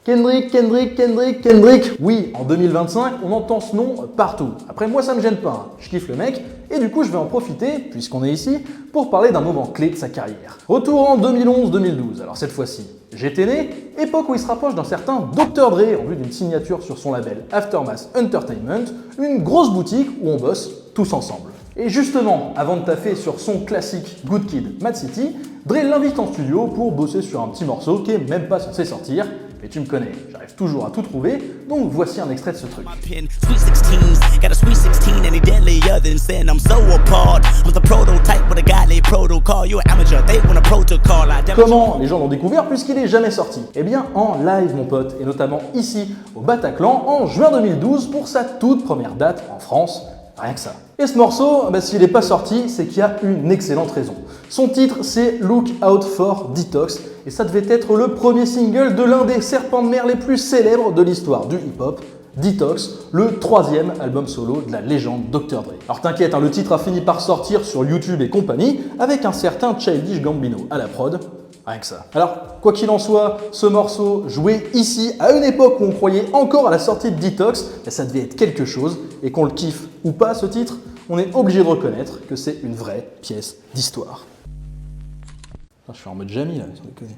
Kendrick. Oui, en 2025, on entend ce nom partout. Après, moi, ça me gêne pas. Je kiffe le mec. Et du coup, je vais en profiter, puisqu'on est ici, pour parler d'un moment clé de sa carrière. Retour en 2011-2012. Alors cette fois-ci, j'étais né, époque où il se rapproche d'un certain Dr. Dre en vue d'une signature sur son label Aftermath Entertainment, une grosse boutique où on bosse tous ensemble. Et justement, avant de taffer sur son classique Good Kid, Mad City, Dre l'invite en studio pour bosser sur un petit morceau qui est même pas censé sortir. Mais tu me connais, j'arrive toujours à tout trouver, donc voici un extrait de ce truc. Comment les gens l'ont découvert puisqu'il est jamais sorti? Eh bien en live mon pote, et notamment ici au Bataclan en juin 2012 pour sa toute première date en France. Rien que ça. Et ce morceau, s'il n'est pas sorti, c'est qu'il y a une excellente raison. Son titre, c'est Look Out for Detox, et ça devait être le premier single de l'un des serpents de mer les plus célèbres de l'histoire du hip-hop, Detox, le troisième album solo de la légende Dr. Dre. Alors t'inquiète, le titre a fini par sortir sur YouTube et compagnie, avec un certain Childish Gambino à la prod. Rien que ça. Alors, quoi qu'il en soit, ce morceau joué ici, à une époque où on croyait encore à la sortie de Detox, ça devait être quelque chose, et qu'on le kiffe ou pas ce titre, on est obligé de reconnaître que c'est une vraie pièce d'histoire. Je suis en mode Jamie là, sans déconner.